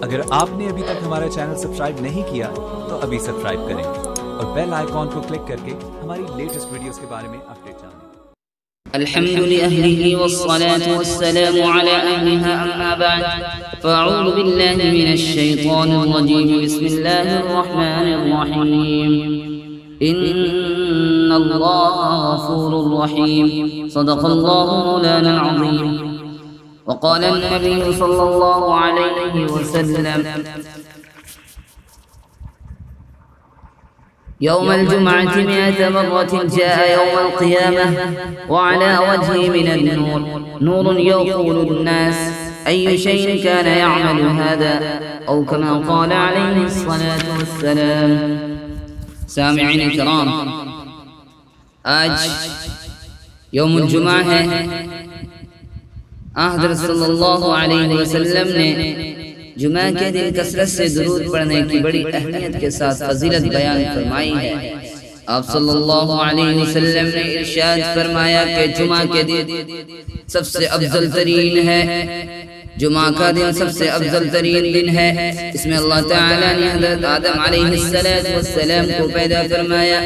اگر آپ نے ابھی تک ہمارا چینل سبسکرائب نہیں کیا تو ابھی سبسکرائب کریں اور بیل آئیکن کو کلک کر کے ہماری لیٹسٹ ویڈیوز کے بارے میں اپڈیٹ جانیں۔ الحمد لأهله والصلاة والسلام على أهلها أما بعد فأعوذ بالله من الشيطان الرجيم بسم الله الرحمن الرحيم إن الله غفور رحيم صدق الله مولانا العظيم وقال النبي صلى الله عليه وسلم يوم الجمعة 100 مرة جاء يوم القيامة وعلى وجهه من النور نور يقول الناس أي شيء كان يعمل هذا أو كما قال عليه الصلاة والسلام۔ سامعین کرام، آج یوم الجمعہ ہے۔ حضرت صلی اللہ علیہ وسلم نے جمعہ کے دن کثرت سے درود پڑھنے کی بڑی اہمیت کے ساتھ فضیلت بیان فرمائی ہے۔ آپ صلی اللہ علیہ وسلم نے ارشاد فرمایا کہ جمعہ کے دن سب سے افضل ترین ہے، جمعہ کا دن سب سے افضل ترین دن ہے۔ اس میں اللہ تعالیٰ نے حضرت آدم علیہ السلام کو پیدا فرمایا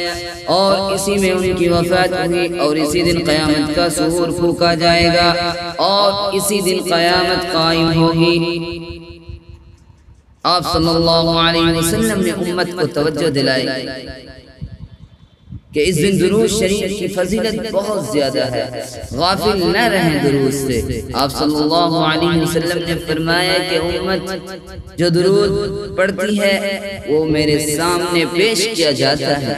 اور اسی میں ان کی وفات ہوئی، اور اسی دن قیامت کا سحور پھونکا جائے گا اور اسی دن قیامت قائم ہوگی۔ آپ صلی اللہ علیہ وسلم نے امت کو توجہ دلائی کہ اس دن درود شریف کی فضیلت بہت زیادہ ہے، غافل نہ رہیں درود سے۔ آپ صلی اللہ علیہ وسلم نے فرمایا کہ امت جو درود پڑھتی ہے وہ میرے سامنے پیش کیا جاتا ہے۔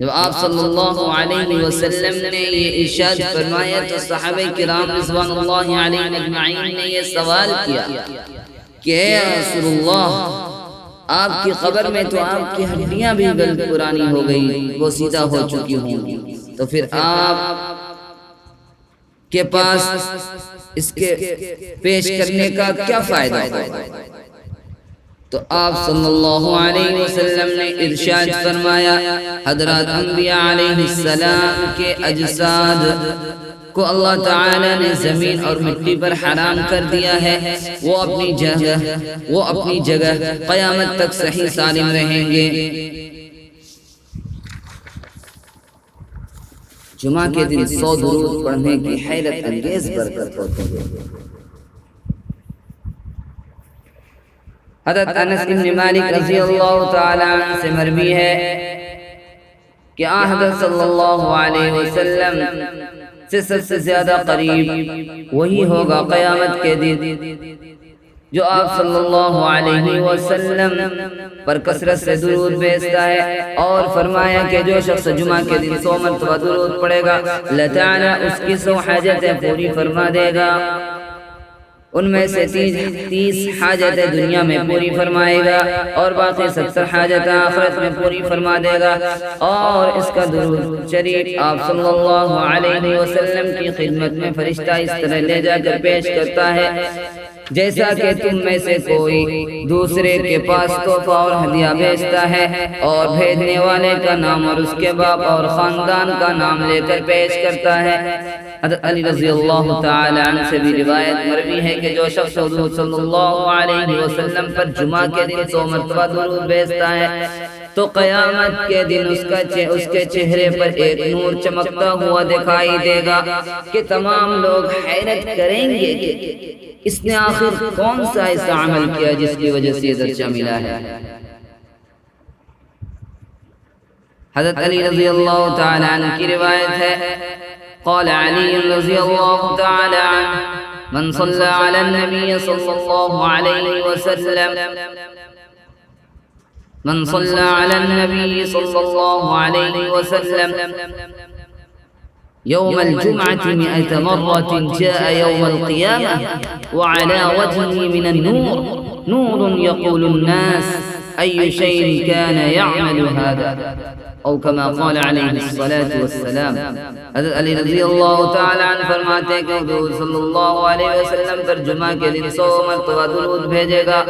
جب آپ صلی اللہ علیہ وسلم نے یہ ارشاد فرمایا تو صحابہ کرام رضوان اللہ علیہم اجمعین نے یہ سوال کیا کہ اے رسول اللہ، آپ کی قبر میں تو آپ کی ہڈیاں بھی گل پرانی ہو گئی، وہ سیدھا ہو چکی ہوں گی، تو پھر آپ کے پاس اس کے پیش کرنے کا کیا فائدہ ہوگا؟ تو آپ صلی اللہ علیہ وسلم نے ارشاد فرمایا، حضرات انبیاء علیہ السلام کے اجساد کو اللہ تعالیٰ نے زمین اور مٹی پر حرام کر دیا ہے، وہ اپنی جگہ قیامت تک صحیح سالم رہیں گے۔ جمعہ کے دن 100 درود پڑھنے کی حیرت انگیز برکت ہوتی ہے۔ حضرت انس بن مالک رضی اللہ تعالی عنہ سے مروی ہے کہ حضرت صلی اللہ علیہ وسلم سے سب سے زیادہ قریب وہی ہوگا قیامت کے دن جو آپ صلی اللہ علیہ وسلم پر کثرت سے درود بھیجتا ہے، اور فرمایا کہ جو شخص جمعہ کے دن 100 مرتبہ درود پڑھے گا اللہ تعالیٰ اس کی 100 حاجتیں پوری فرما دے گا، ان میں سے 30 حاجتیں دنیا میں پوری فرمائے گا اور باقی 70 حاجتیں آخرت میں پوری فرما دے گا۔ اور اس کا درود شریف آپ صلی اللہ علیہ وسلم کی خدمت میں فرشتہ اس طرح لے جا کر پیش کرتا ہے جیسا کہ تم میں سے کوئی دوسرے کے پاس تحفہ اور ہدیہ بھیجتا ہے، اور بھیجنے والے کا نام اور اس کے باپ اور خاندان کا نام لے کر پیش کرتا ہے۔ حضرت علی رضی اللہ تعالی عنہ سے بھی روایت مروی ہے کہ جو شخص حضور صلی اللہ علیہ وسلم پر جمعہ کے دن 100 مرتبہ درود بھیجتا ہے تو قیامت کے دن اس کے چہرے پر ایک نور چمکتا ہوا دکھائی دے گا کہ تمام لوگ حیرت کریں گے کہ اس نے آخر کون سا ایسا عمل کیا جس کی وجہ سے یہ درجہ ملا ہے۔ حضرت علی رضی اللہ تعالی عنہ کی روایت ہے، قال علی رضی اللہ تعالی عنہ من صلی علی النبی صلی اللہ علیہ وسلم من صلى على النبي صلى الله عليه وسلم يوم الجمعة 100 مرة جاء يوم القيامة وعلى وجهه من النور نور يقول الناس أي شيء كان يعمل هذا۔ او کما قال علیہ الصلاۃ والسلام۔ حضرت علی رضی اللہ تعالی عنہ فرماتے ہیں کہ حضور صلی اللہ علیہ وسلم پر جمعہ کے دن 100 مرتبہ درود بھیجے گا۔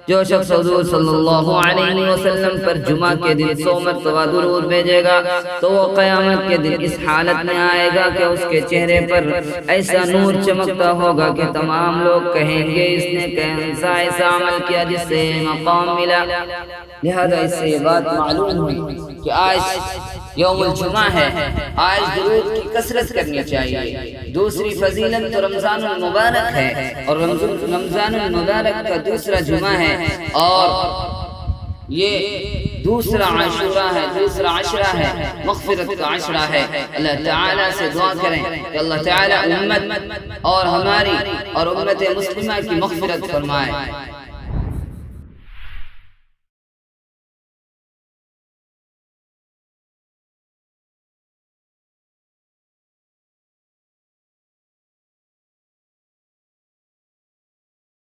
جو شخص حضور صلی اللہ علیہ وسلم پر جمعہ کے دن 100 مرتبہ درود بھیجے گا تو وہ قیامت کے دن اس حالت میں آئے گا کہ اس کے چہرے پر ایسا نور چمکتا ہوگا کہ تمام لوگ کہیں گے اس نے کیسا ایسا عمل کیا جس سے مقام ملا۔ لہذا اس سے یہ بات معلوم ہوئی کہ آج یوم الجمعہ ہے، آج درود کی کثرت کرنی چاہیے۔ دوسری فضیلت تو رمضان المبارک ہے، اور رمضان المبارک کا دوسرا جمعہ ہے، اور یہ دوسرا عاشورہ ہے، دوسرا عشرہ ہے، مغفرت کا عشرہ ہے۔ اللہ تعالیٰ سے دعا کریں کہ اللہ تعالیٰ امت اور ہماری اور امت مسلمہ کی مغفرت فرمائے۔